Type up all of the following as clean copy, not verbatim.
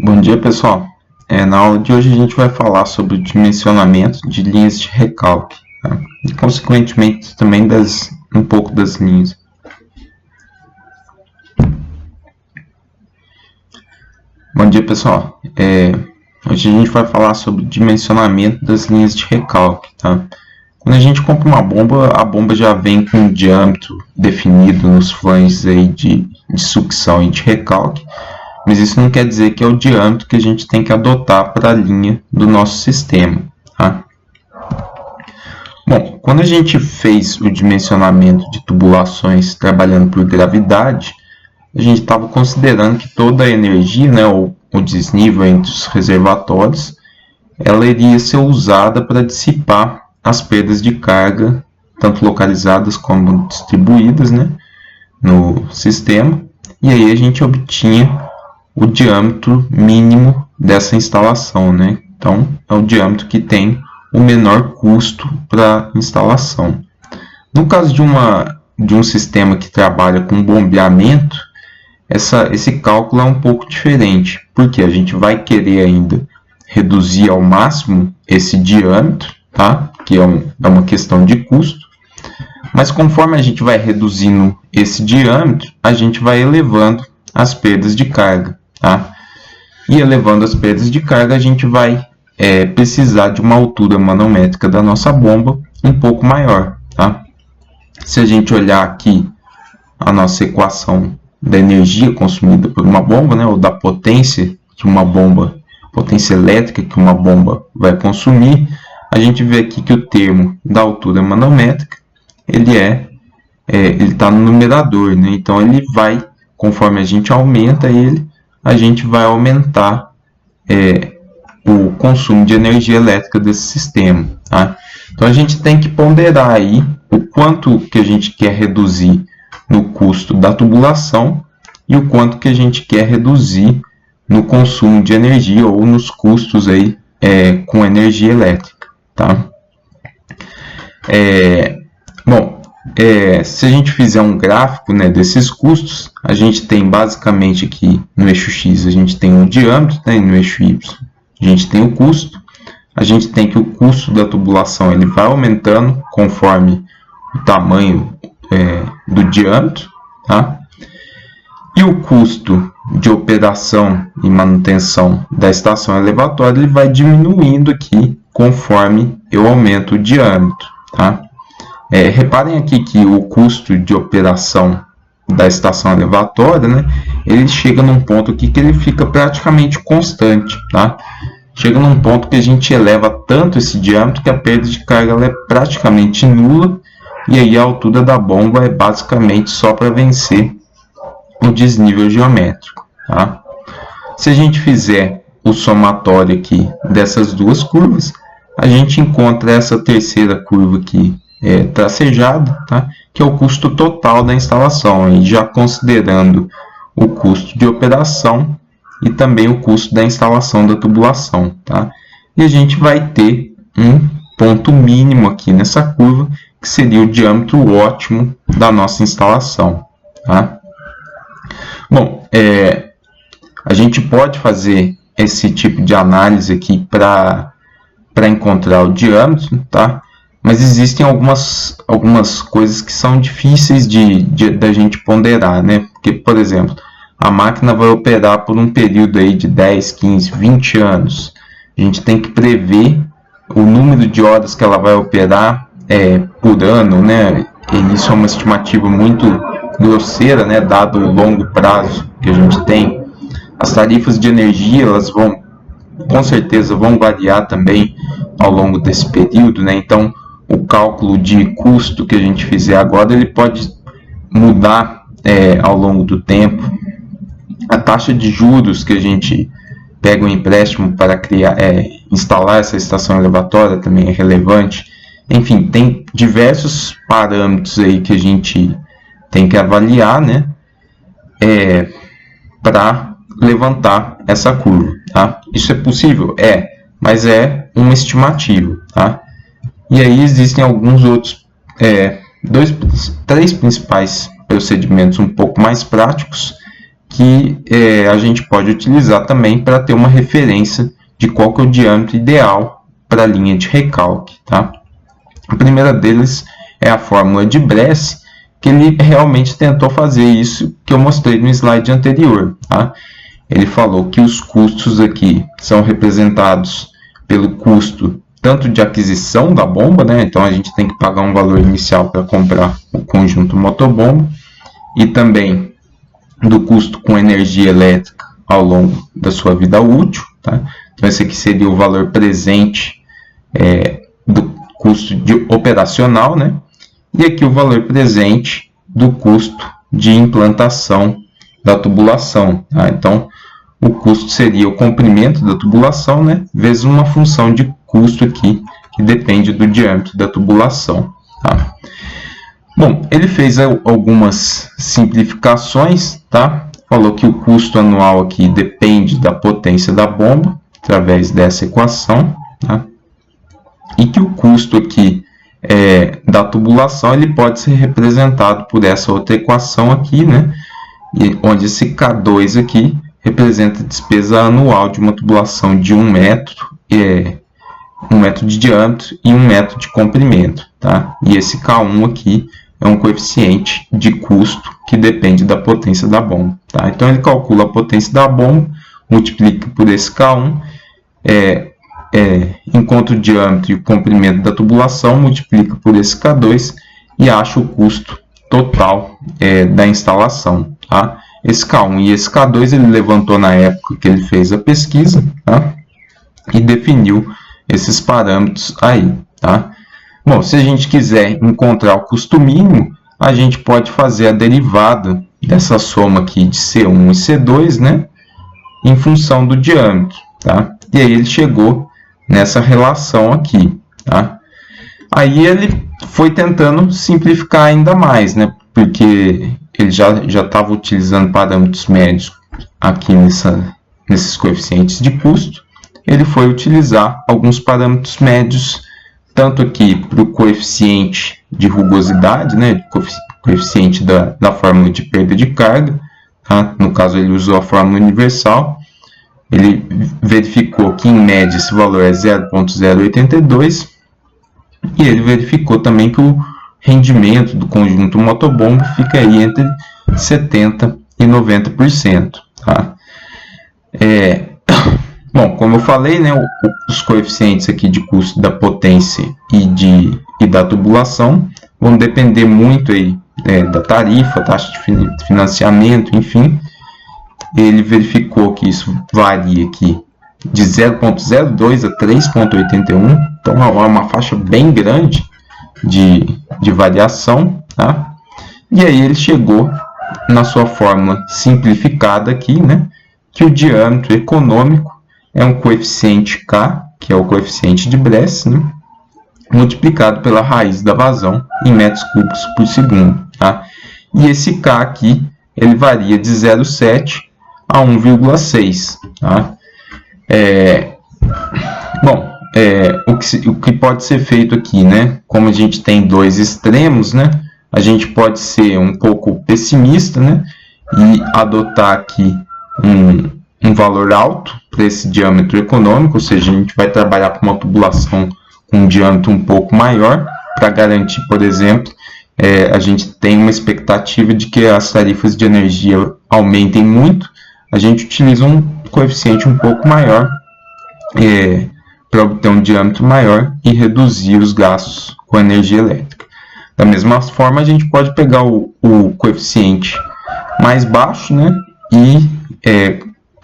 Bom dia, pessoal. Na aula de hoje a gente vai falar sobre o dimensionamento de linhas de recalque, tá? E consequentemente também um pouco das linhas. Bom dia, pessoal. Hoje a gente vai falar sobre o dimensionamento das linhas de recalque, tá? Quando a gente compra uma bomba, a bomba já vem com um diâmetro definido nos flanges aí de sucção e de recalque. Mas isso não quer dizer que é o diâmetro que a gente tem que adotar para a linha do nosso sistema, tá? Bom, quando a gente fez o dimensionamento de tubulações trabalhando por gravidade, a gente estava considerando que toda a energia, né, ou o desnível entre os reservatórios, ela iria ser usada para dissipar as perdas de carga, tanto localizadas como distribuídas, né, no sistema, e aí a gente obtinha o diâmetro mínimo dessa instalação, né? Então, é o diâmetro que tem o menor custo para instalação. No caso de um sistema que trabalha com bombeamento, esse cálculo é um pouco diferente, porque a gente vai querer ainda reduzir ao máximo esse diâmetro, tá? Que é uma questão de custo, mas conforme a gente vai reduzindo esse diâmetro, a gente vai elevando as perdas de carga. Tá? E elevando as perdas de carga, a gente vai precisar de uma altura manométrica da nossa bomba um pouco maior. Tá? Se a gente olhar aqui a nossa equação da energia consumida por uma bomba, né, ou da potência que uma bomba, potência elétrica que uma bomba vai consumir, a gente vê aqui que o termo da altura manométrica ele está no numerador, né? Então ele vai, conforme a gente aumenta ele, a gente vai aumentar o consumo de energia elétrica desse sistema. Tá? Então, a gente tem que ponderar aí o quanto que a gente quer reduzir no custo da tubulação e o quanto que a gente quer reduzir no consumo de energia ou nos custos aí, com energia elétrica. Tá? Se a gente fizer um gráfico, né, desses custos, a gente tem basicamente aqui no eixo X, a gente tem um diâmetro, né, e no eixo Y a gente tem o custo. A gente tem que o custo da tubulação ele vai aumentando conforme o tamanho do diâmetro. Tá? E o custo de operação e manutenção da estação elevatória ele vai diminuindo aqui conforme eu aumento o diâmetro. Tá? Reparem aqui que o custo de operação da estação elevatória, né, ele chega num ponto aqui que ele fica praticamente constante. Tá? Chega num ponto que a gente eleva tanto esse diâmetro que a perda de carga ela é praticamente nula, e aí a altura da bomba é basicamente só para vencer o desnível geométrico. Tá? Se a gente fizer o somatório aqui dessas duas curvas, a gente encontra essa terceira curva aqui tracejada, tá? Que é o custo total da instalação, e já considerando o custo de operação e também o custo da instalação da tubulação. Tá? E a gente vai ter um ponto mínimo aqui nessa curva, que seria o diâmetro ótimo da nossa instalação. Tá? Bom, a gente pode fazer esse tipo de análise aqui para encontrar o diâmetro, tá? Mas existem algumas coisas que são difíceis da gente ponderar, né? Porque, por exemplo, a máquina vai operar por um período aí de 10, 15, 20 anos. A gente tem que prever o número de horas que ela vai operar por ano, né? E isso é uma estimativa muito grosseira, né? Dado o longo prazo que a gente tem. As tarifas de energia, elas com certeza vão variar também ao longo desse período, né? Então, o cálculo de custo que a gente fizer agora, ele pode mudar ao longo do tempo. A taxa de juros que a gente pega um empréstimo para instalar essa estação elevatória também é relevante. Enfim, tem diversos parâmetros aí que a gente tem que avaliar, né? Para levantar essa curva. Tá? Isso é possível? Mas é uma estimativa. Tá? E aí existem alguns outros, três principais procedimentos um pouco mais práticos, que a gente pode utilizar também para ter uma referência de qual que é o diâmetro ideal para a linha de recalque, tá? A primeira deles é a fórmula de Bress, que ele realmente tentou fazer isso que eu mostrei no slide anterior, tá? Ele falou que os custos aqui são representados pelo custo tanto de aquisição da bomba, né? Então a gente tem que pagar um valor inicial para comprar o conjunto motobomba, e também do custo com energia elétrica ao longo da sua vida útil, tá? Então esse aqui seria o valor presente do custo operacional, né? E aqui o valor presente do custo de implantação da tubulação, tá? Então o custo seria o comprimento da tubulação, né, vezes uma função de custo aqui, que depende do diâmetro da tubulação, tá? Bom, ele fez algumas simplificações, tá? Falou que o custo anual aqui depende da potência da bomba, através dessa equação, tá? E que o custo aqui da tubulação ele pode ser representado por essa outra equação aqui, né? Onde esse K2 aqui representa a despesa anual de uma tubulação de 1 metro, 1 metro de diâmetro e 1 metro de comprimento, tá? E esse K1 aqui é um coeficiente de custo que depende da potência da bomba, tá? Então ele calcula a potência da bomba, multiplica por esse K1, encontra o diâmetro e o comprimento da tubulação, multiplica por esse K2 e acha o custo total da instalação, tá? Esse K1 e esse K2 ele levantou na época que ele fez a pesquisa, tá? E definiu esses parâmetros aí, tá? Bom, se a gente quiser encontrar o custo mínimo, a gente pode fazer a derivada dessa soma aqui de C1 e C2, né? Em função do diâmetro, tá? E aí ele chegou nessa relação aqui, tá? Aí ele foi tentando simplificar ainda mais, né? Porque ele já estava utilizando parâmetros médios aqui nesses coeficientes de custo. Ele foi utilizar alguns parâmetros médios, tanto aqui para o coeficiente de rugosidade, né? Coeficiente da fórmula de perda de carga, tá? No caso ele usou a fórmula universal. Ele verificou que em média esse valor é 0,082 e ele verificou também que o rendimento do conjunto motobomba fica aí entre 70% e 90%, tá? Bom, como eu falei, né, os coeficientes aqui de custo da potência e da tubulação vão depender muito aí, da tarifa, taxa de financiamento, enfim. Ele verificou que isso varia aqui de 0,02 a 3,81, então é uma faixa bem grande de variação, tá? E aí ele chegou na sua fórmula simplificada aqui, né, que o diâmetro econômico é um coeficiente K, que é o coeficiente de Bress, né, multiplicado pela raiz da vazão em metros cúbicos por segundo, tá? E esse K aqui, ele varia de 0,7 a 1,6, tá? O que pode ser feito aqui, né? Como a gente tem dois extremos, né? A gente pode ser um pouco pessimista, né? E adotar aqui um valor alto para esse diâmetro econômico, ou seja, a gente vai trabalhar com uma tubulação com um diâmetro um pouco maior, para garantir, por exemplo, a gente tem uma expectativa de que as tarifas de energia aumentem muito, a gente utiliza um coeficiente um pouco maior para obter um diâmetro maior e reduzir os gastos com energia elétrica. Da mesma forma, a gente pode pegar o coeficiente mais baixo, né, e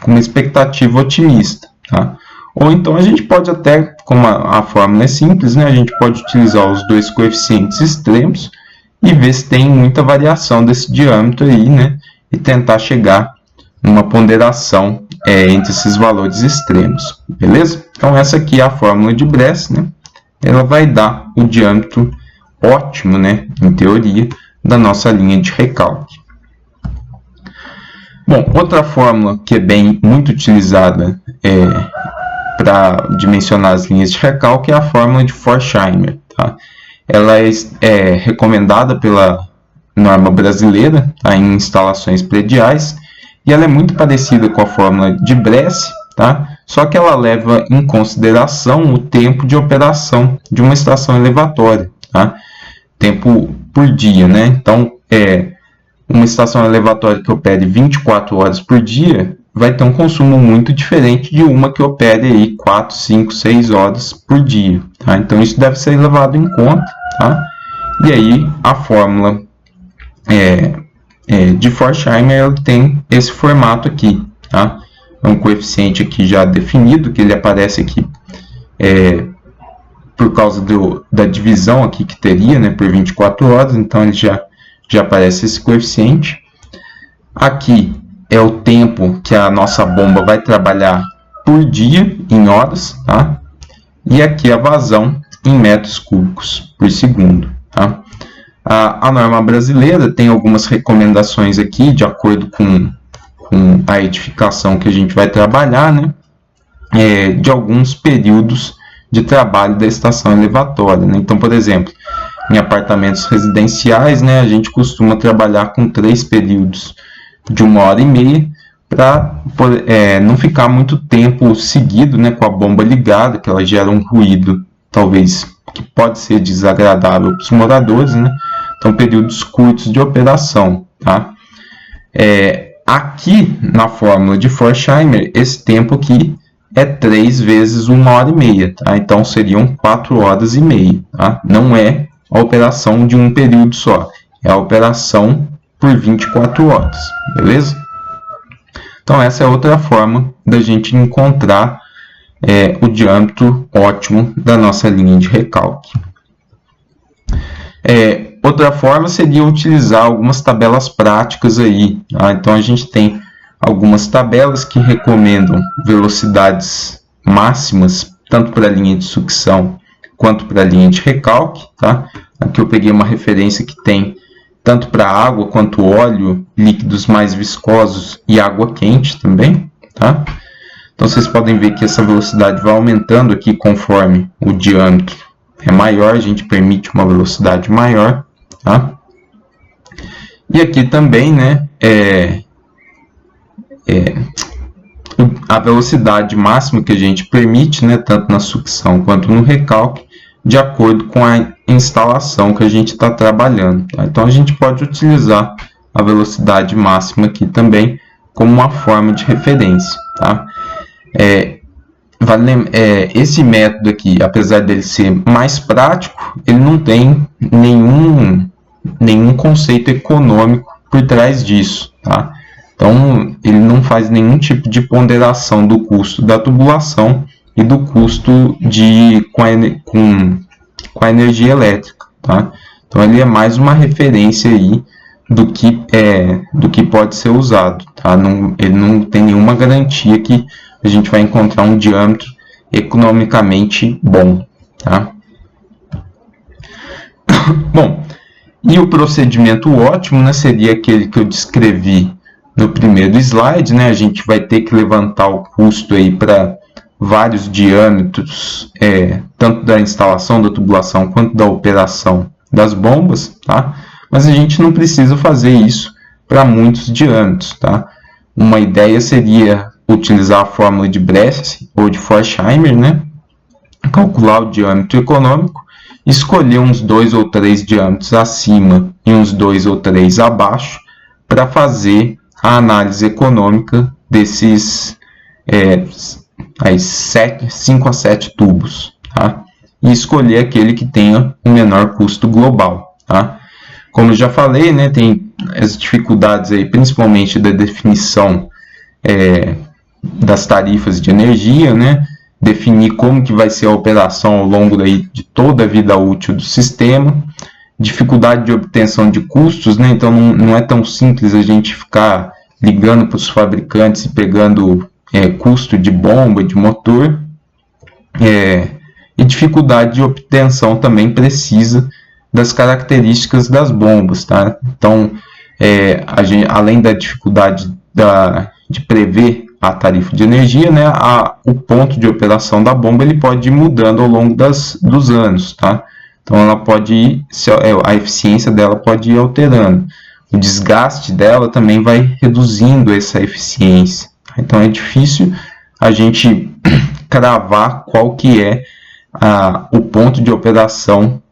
com uma expectativa otimista, tá? Ou então a gente pode até, como a fórmula é simples, né, a gente pode utilizar os dois coeficientes extremos e ver se tem muita variação desse diâmetro aí, né, e tentar chegar numa ponderação entre esses valores extremos, beleza? Então essa aqui é a fórmula de Bress, né? Ela vai dar o diâmetro ótimo, né, em teoria, da nossa linha de recalque. Bom, outra fórmula que é muito utilizada para dimensionar as linhas de recalque é a fórmula de Forchheimer, tá? Ela é recomendada pela norma brasileira, tá, em instalações prediais, e ela é muito parecida com a fórmula de Bresse, tá? Só que ela leva em consideração o tempo de operação de uma estação elevatória, tá? Tempo por dia, né? Então, uma estação elevatória que opere 24 horas por dia vai ter um consumo muito diferente de uma que opere aí 4, 5, 6 horas por dia, tá? Então, isso deve ser levado em conta, tá? E aí, a fórmula de Forchheimer tem esse formato aqui, tá? É um coeficiente aqui já definido, que ele aparece aqui por causa da divisão aqui que teria, né, por 24 horas, então ele já aparece esse coeficiente. Aqui é o tempo que a nossa bomba vai trabalhar por dia, em horas, tá? E aqui a vazão em metros cúbicos por segundo, tá? A norma brasileira tem algumas recomendações aqui, de acordo com a edificação que a gente vai trabalhar, né? De alguns períodos de trabalho da estação elevatória, né? Então, por exemplo, em apartamentos residenciais, né, a gente costuma trabalhar com 3 períodos de 1h30, para não ficar muito tempo seguido, né, com a bomba ligada, que ela gera um ruído, talvez, que pode ser desagradável para os moradores, né? Então, períodos curtos de operação, tá? Aqui, na fórmula de Forchheimer, esse tempo aqui é 3 vezes 1h30, tá? Então, seriam 4h30, tá? Não é a operação de um período só, é a operação por 24 horas, beleza? Então, essa é outra forma da gente encontrar o diâmetro ótimo da nossa linha de recalque. Outra forma seria utilizar algumas tabelas práticas aí, tá? Então, a gente tem algumas tabelas que recomendam velocidades máximas, tanto para a linha de sucção quanto para a linha de recalque, tá? Aqui eu peguei uma referência que tem tanto para água quanto óleo, líquidos mais viscosos e água quente também, tá? Então, vocês podem ver que essa velocidade vai aumentando aqui conforme o diâmetro é maior, a gente permite uma velocidade maior, tá? E aqui também, né, a velocidade máxima que a gente permite, né, tanto na sucção quanto no recalque, de acordo com a instalação que a gente está trabalhando, tá? Então, a gente pode utilizar a velocidade máxima aqui também como uma forma de referência, tá? Esse método aqui, apesar dele ser mais prático, ele não tem nenhum conceito econômico por trás disso, tá? Então, ele não faz nenhum tipo de ponderação do custo da tubulação e do custo com a energia elétrica, tá? Então, ele é mais uma referência aí do que pode ser usado, tá? Ele não tem nenhuma garantia que a gente vai encontrar um diâmetro economicamente bom, tá? Bom, e o procedimento ótimo, né, seria aquele que eu descrevi no primeiro slide, né? A gente vai ter que levantar o custo aí para vários diâmetros, tanto da instalação da tubulação quanto da operação das bombas, tá? Mas a gente não precisa fazer isso para muitos diâmetros, tá? Uma ideia seria utilizar a fórmula de Bresse ou de Forchheimer, né? Calcular o diâmetro econômico, escolher uns 2 ou 3 diâmetros acima e uns 2 ou 3 abaixo para fazer a análise econômica desses 5 a 7 tubos, tá? E escolher aquele que tenha o menor custo global, tá? Como eu já falei, né, tem as dificuldades aí, principalmente da definição das tarifas de energia, né? Definir como que vai ser a operação ao longo daí de toda a vida útil do sistema, dificuldade de obtenção de custos, né? Então não é tão simples a gente ficar ligando para os fabricantes e pegando custo de bomba, de motor, e dificuldade de obtenção também precisa das características das bombas, tá? Então, além da dificuldade de prever a tarifa de energia, né, o ponto de operação da bomba ele pode ir mudando ao longo dos anos, tá? Então, ela pode ir, a eficiência dela pode ir alterando. o desgaste dela também vai reduzindo essa eficiência. Então é difícil a gente cravar qual que é o ponto de operação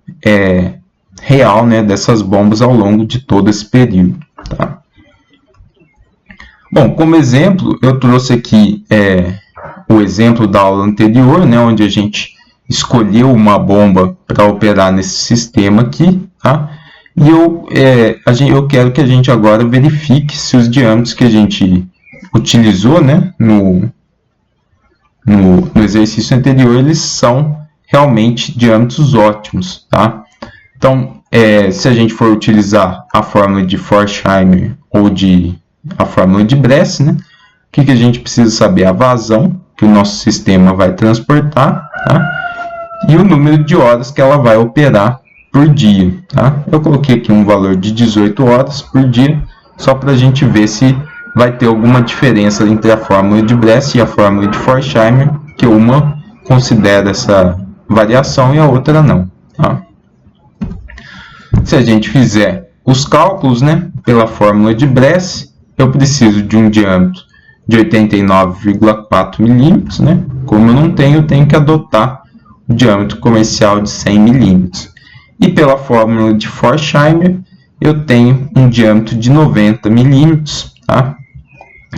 real, né, dessas bombas ao longo de todo esse período. Tá? Bom, como exemplo, eu trouxe aqui o exemplo da aula anterior, né, onde a gente escolheu uma bomba para operar nesse sistema aqui, tá? E eu quero que a gente agora verifique se os diâmetros que a gente utilizou, né, no exercício anterior, eles são realmente diâmetros ótimos, tá? Então, se a gente for utilizar a fórmula de Forchheimer ou a fórmula de Bress, né, o que a gente precisa saber? A vazão que o nosso sistema vai transportar, tá? E o número de horas que ela vai operar por dia. Tá? Eu coloquei aqui um valor de 18 horas por dia, só para a gente ver se vai ter alguma diferença entre a fórmula de Bress e a fórmula de Forchheimer, que uma considera essa variação e a outra não. Tá? Se a gente fizer os cálculos, né, pela fórmula de Bress, eu preciso de um diâmetro de 89,4 milímetros, né? Como eu não tenho, eu tenho que adotar o diâmetro comercial de 100 milímetros. E pela fórmula de Forchheimer, eu tenho um diâmetro de 90 milímetros, tá?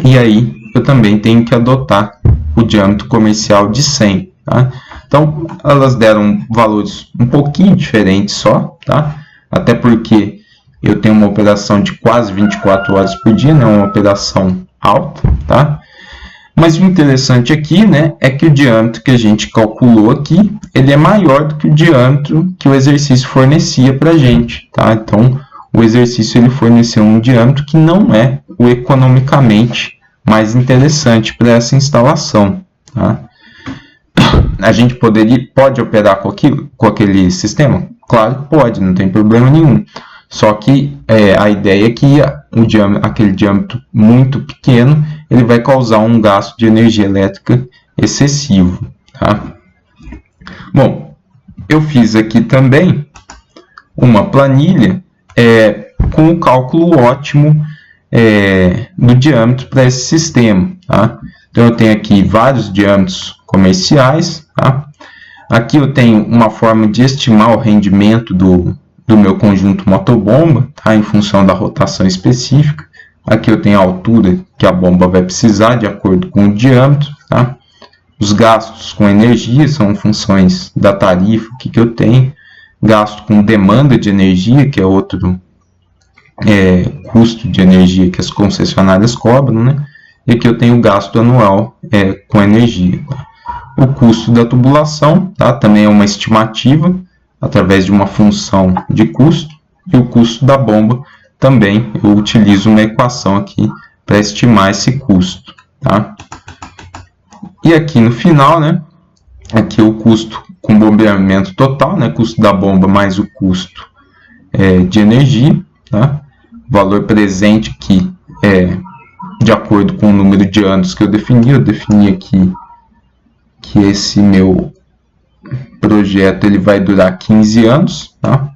E aí, eu também tenho que adotar o diâmetro comercial de 100, tá? Então, elas deram valores um pouquinho diferentes só, tá? Até porque eu tenho uma operação de quase 24 horas por dia, né? Uma operação alta, tá? Mas o interessante aqui, né, é que o diâmetro que a gente calculou aqui, ele é maior do que o diâmetro que o exercício fornecia para a gente, tá? Então, o exercício ele forneceu um diâmetro que não é o economicamente mais interessante para essa instalação, tá? A gente pode operar com aquele sistema? Claro que pode, não tem problema nenhum. Só que a ideia é que aquele diâmetro muito pequeno ele vai causar um gasto de energia elétrica excessivo. Tá? Bom, eu fiz aqui também uma planilha com o cálculo ótimo do diâmetro para esse sistema. Tá? Então, eu tenho aqui vários diâmetros comerciais. Tá? Aqui eu tenho uma forma de estimar o rendimento do meu conjunto motobomba, tá? Em função da rotação específica. Aqui eu tenho a altura que a bomba vai precisar de acordo com o diâmetro. Tá? Os gastos com energia são funções da tarifa que eu tenho. Gasto com demanda de energia, que é outro custo de energia que as concessionárias cobram. Né? E aqui eu tenho o gasto anual com energia. Tá? O custo da tubulação, tá? Também é uma estimativa através de uma função de custo. E o custo da bomba também eu utilizo uma equação aqui para estimar esse custo. Tá? E aqui no final, né, aqui o custo com bombeamento total, né, custo da bomba mais o custo de energia. Tá? O valor presente aqui de acordo com o número de anos que eu defini aqui que esse meu projeto ele vai durar 15 anos. Tá?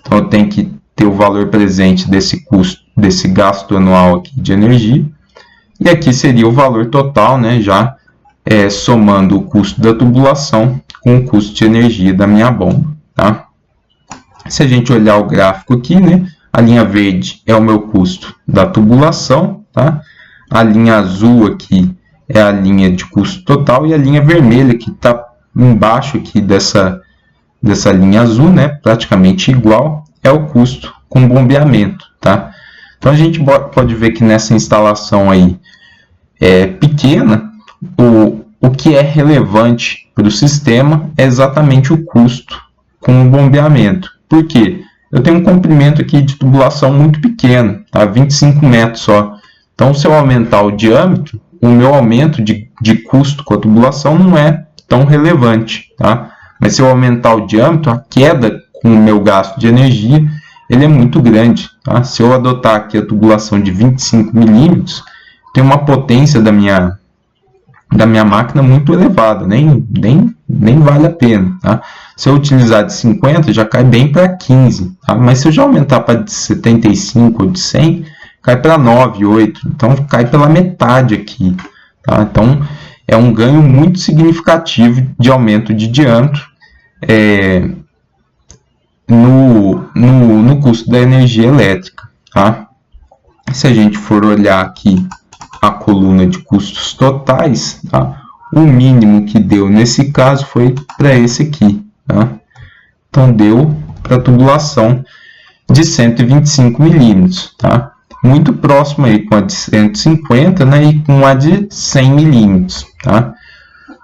Então eu tenho que ter o valor presente desse custo, desse gasto anual aqui de energia. E aqui seria o valor total, né, já somando o custo da tubulação com o custo de energia da minha bomba. Tá? Se a gente olhar o gráfico aqui, né, a linha verde é o meu custo da tubulação. Tá? A linha azul aqui é a linha de custo total e a linha vermelha que está embaixo aqui dessa linha azul, né, praticamente igual, é o custo com bombeamento. Tá? Então a gente pode ver que nessa instalação aí pequena, o que é relevante para o sistema é exatamente o custo com o bombeamento. Por quê? Eu tenho um comprimento aqui de tubulação muito pequeno, tá? 25 metros só. Então, se eu aumentar o diâmetro, o meu aumento de custo com a tubulação não é tão relevante. Tá? Mas se eu aumentar o diâmetro, a queda com o meu gasto de energia ele é muito grande. Tá? Se eu adotar aqui a tubulação de 25 milímetros, tem uma potência da minha da minha máquina muito elevada, nem vale a pena. Tá? Se eu utilizar de 50, já cai bem para 15, tá? Mas se eu já aumentar para de 75 ou de 100, cai para 9, 8, então cai pela metade aqui. Tá? Então é um ganho muito significativo de aumento de diâmetro no custo da energia elétrica. Tá? Se a gente for olhar aqui a coluna de custos totais, tá? O mínimo que deu nesse caso foi para esse aqui. Tá? Então deu para a tubulação de 125 milímetros. Tá? Muito próximo aí com a de 150, né, e com a de 100 milímetros. Tá?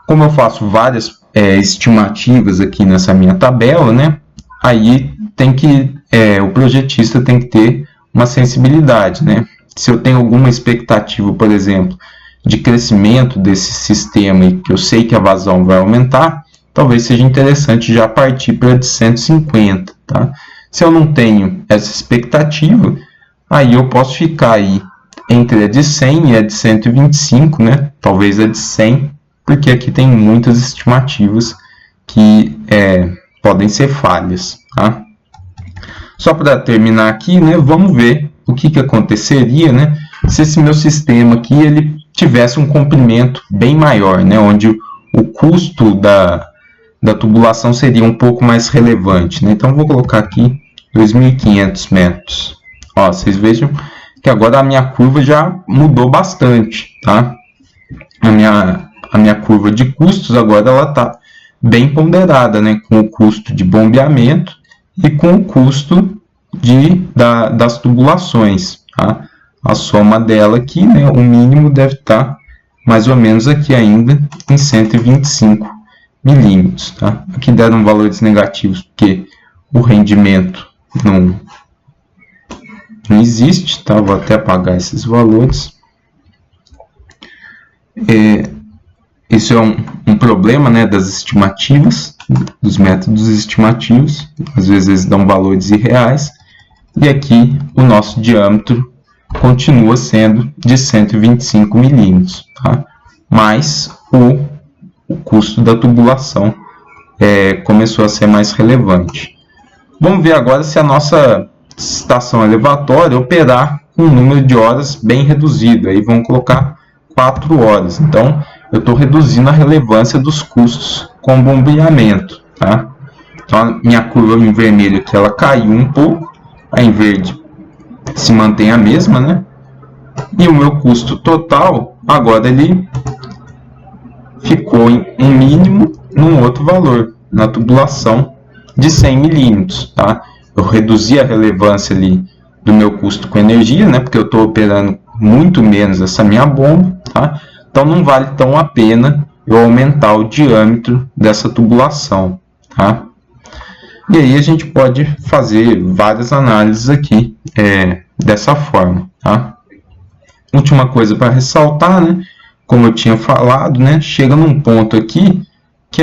Como eu faço várias estimativas aqui nessa minha tabela, né, aí o projetista tem que ter uma sensibilidade, né? Se eu tenho alguma expectativa, por exemplo, de crescimento desse sistema e que eu sei que a vazão vai aumentar, talvez seja interessante já partir para a de 150. Tá? Se eu não tenho essa expectativa, aí eu posso ficar aí entre a de 100 e a de 125, né? Talvez a de 100, porque aqui tem muitas estimativas que podem ser falhas. Tá? Só para terminar aqui, né, vamos ver o que aconteceria, né, se esse meu sistema aqui ele tivesse um comprimento bem maior, né, onde o custo da tubulação seria um pouco mais relevante. Né? Então, vou colocar aqui 2.500 metros. Ó, vocês vejam que agora a minha curva já mudou bastante. Tá? A minha curva de custos agora ela está bem ponderada, né, com o custo de bombeamento e com o custo das tubulações. Tá? A soma dela aqui, né, o mínimo deve estar mais ou menos aqui ainda em 125 milímetros. Tá? Aqui deram valores negativos porque o rendimento não existe. Tá? Vou até apagar esses valores. Isso é um problema, né, das estimativas, dos métodos estimativos. Às vezes eles dão valores irreais. E aqui o nosso diâmetro continua sendo de 125 milímetros. Tá? Mas o custo da tubulação começou a ser mais relevante. Vamos ver agora se a nossa estação elevatória operar com um número de horas bem reduzido. Aí vamos colocar 4 horas. Então, eu estou reduzindo a relevância dos custos com bombeamento. Tá? Então, a minha curva em vermelho aqui, ela caiu um pouco. A em verde se mantém a mesma, né? E o meu custo total, agora ele ficou em um mínimo num outro valor, na tubulação de 100 milímetros. Tá? Eu reduzi a relevância ali do meu custo com energia, né? Porque eu estou operando muito menos essa minha bomba. Tá? Então não vale tão a pena eu aumentar o diâmetro dessa tubulação. Tá? E aí a gente pode fazer várias análises aqui dessa forma. Tá? Última coisa para ressaltar, né? Como eu tinha falado, né? Chega num ponto aqui que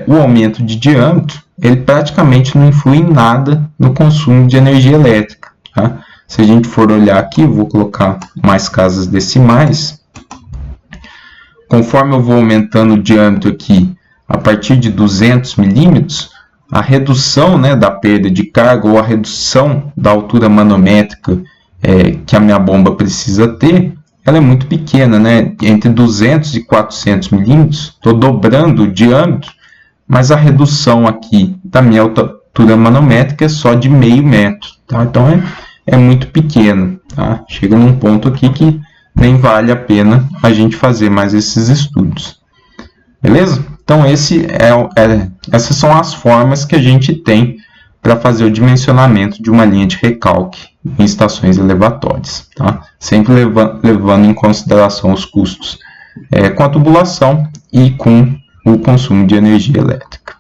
o aumento de diâmetro ele praticamente não influi em nada no consumo de energia elétrica. Tá? Se a gente for olhar aqui, vou colocar mais casas decimais. Conforme eu vou aumentando o diâmetro aqui a partir de 200 milímetros, a redução, né, da perda de carga ou a redução da altura manométrica que a minha bomba precisa ter, ela é muito pequena, né? Entre 200 e 400 milímetros, estou dobrando o diâmetro, mas a redução aqui da minha altura manométrica é só de meio metro. Tá? Então é muito pequeno. Tá? Chega num ponto aqui que nem vale a pena a gente fazer mais esses estudos. Beleza? Então, essas são as formas que a gente tem para fazer o dimensionamento de uma linha de recalque em estações elevatórias. Tá? Sempre levando em consideração os custos com a tubulação e com o consumo de energia elétrica.